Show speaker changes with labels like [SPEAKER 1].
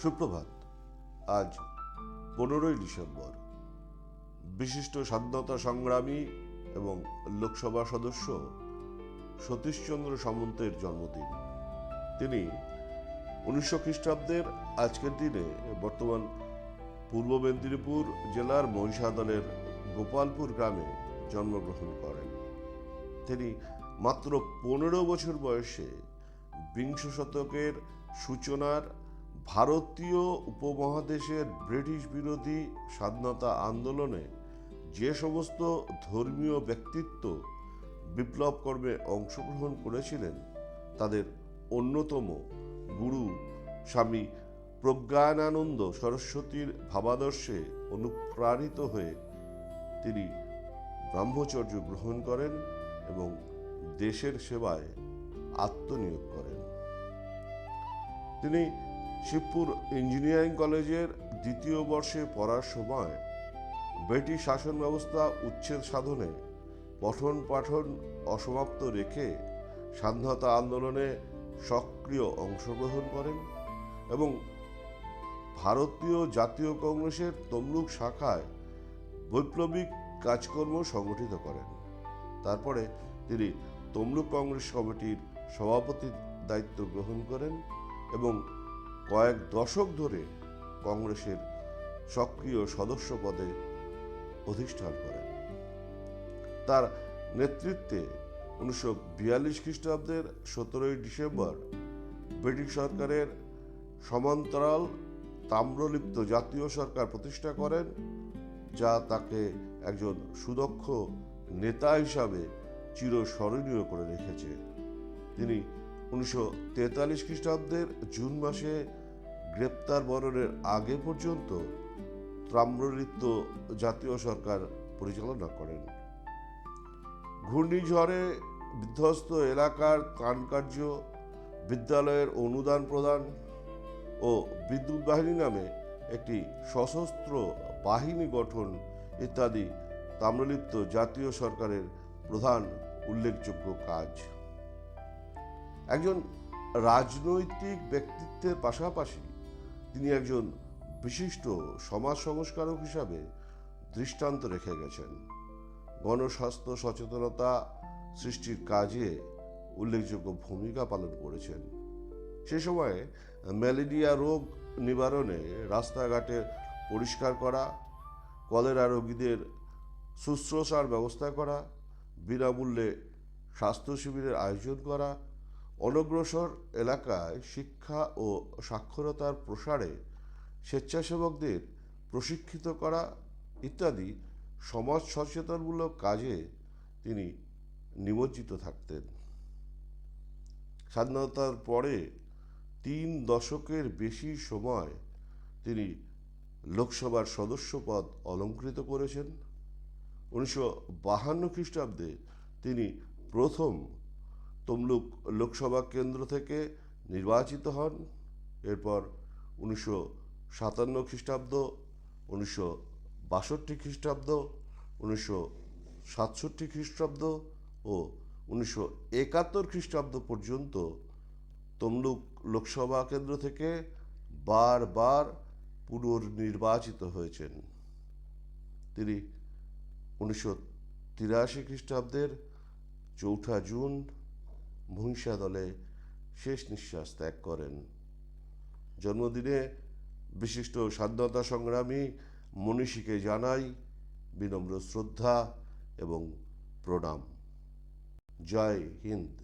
[SPEAKER 1] সুপ্রভাত। আজ 15ই ডিসেম্বর। বিশিষ্ট স্বাধীনতা সংগ্রামী এবং লোকসভা সদস্য সতীশচন্দ্র সামন্তের জন্মদিন। তিনি 1900 খ্রিস্টাব্দের আজকের দিনে বর্তমান পূর্ব মেদিনীপুর জেলার মহিষাদলের গোপালপুর গ্রামে জন্মগ্রহণ করেন। তিনি মাত্র 15 বছর বয়সে বিংশ শতকের সূচনার ভারতীয় উপমহাদেশের ব্রিটিশ বিরোধী স্বাধীনতা আন্দোলনে যে সমস্ত ধর্মীয় ব্যক্তিত্ব বিপ্লব কর্মে অংশগ্রহণ করেছিলেন তাদের অন্যতম গুরু স্বামী প্রজ্ঞানানন্দ সরস্বতীর ভাবাদর্শে অনুপ্রাণিত হয়ে তিনি ব্রহ্মচর্য গ্রহণ করেন এবং দেশের সেবায় আত্মনিয়োগ করেন। তিনি শিবপুর ইঞ্জিনিয়ারিং কলেজের দ্বিতীয় বর্ষে পড়ার সময় ব্রিটিশ শাসন ব্যবস্থা উচ্ছেদ সাধনে পঠন পাঠন অসমাপ্ত রেখে স্বাধীনতা আন্দোলনে সক্রিয় অংশগ্রহণ করেন এবং ভারতীয় জাতীয় কংগ্রেসের তমলুক শাখায় বৈপ্লবিক কাজকর্ম সংগঠিত করেন। তারপরে তিনি তমলুক কংগ্রেস কমিটির সভাপতির দায়িত্ব গ্রহণ করেন এবং কয়েক দশক ধরে কংগ্রেসের সক্রিয় সদস্য পদে অধিষ্ঠান করেন। তার নেতৃত্বে 1942 খ্রিস্টাব্দের 17ই ডিসেম্বর ব্রিটিশ সরকারের সমান্তরাল তাম্রলিপ্ত জাতীয় সরকার প্রতিষ্ঠা করেন, যা তাকে একজন সুদক্ষ নেতা হিসাবে চিরস্মরণীয় করে রেখেছে। তিনি 1943 খ্রিস্টাব্দের জুন মাসে গ্রেপ্তার বরণের আগে পর্যন্ত তাম্রলিপ্ত জাতীয় সরকার পরিচালনা করেন। ঘূর্ণিঝড়ে বিধ্বস্ত এলাকার ত্রাণ কার্য, বিদ্যালয়ের অনুদান প্রদান ও বিদ্যুৎ বাহিনী নামে একটি সশস্ত্র বাহিনী গঠন ইত্যাদি তাম্রলিপ্ত জাতীয় সরকারের প্রধান উল্লেখযোগ্য কাজ। একজন রাজনৈতিক ব্যক্তিত্বের পাশাপাশি তিনি একজন বিশিষ্ট সমাজ সংস্কারক হিসাবে দৃষ্টান্ত রেখে গেছেন। গণস্বাস্থ্য সচেতনতা সৃষ্টির কাজে উল্লেখযোগ্য ভূমিকা পালন করেছেন। সে সময়ে ম্যালেরিয়া রোগ নিবারণে রাস্তাঘাটে পরিষ্কার করা, কলেরা রোগীদের শুশ্রূষার ব্যবস্থা করা, বিনামূল্যে স্বাস্থ্য শিবিরের আয়োজন করা, অনগ্রসর এলাকায় শিক্ষা ও সাক্ষরতার প্রসারে স্বেচ্ছাসেবকদের প্রশিক্ষিত করা ইত্যাদি সমাজ সচেতনমূলক কাজে তিনি নিমজ্জিত থাকতেন। স্বাধীনতার পরে 3 দশকের বেশি সময় তিনি লোকসভার সদস্য পদ অলঙ্কৃত করেছেন। 1952 খ্রিস্টাব্দে তিনি প্রথম তমলুক লোকসভা কেন্দ্র থেকে নির্বাচিত হন। এরপর 1957 খ্রিস্টাব্দ, 1962 খ্রিস্টাব্দ, 1967 খ্রিস্টাব্দ ও 1971 খ্রিস্টাব্দ পর্যন্ত তমলুক লোকসভা কেন্দ্র থেকে বারবার পুনর্নির্বাচিত হয়েছেন। তিনি 1983 খ্রিস্টাব্দের 4 জুন মহিষাদলে শেষ নিঃশ্বাস ত্যাগ করেন। জন্মদিনে বিশিষ্ট স্বাধীনতা সংগ্রামী মনীষীকে জানাই বিনম্র শ্রদ্ধা এবং প্রণাম। জয় হিন্দ।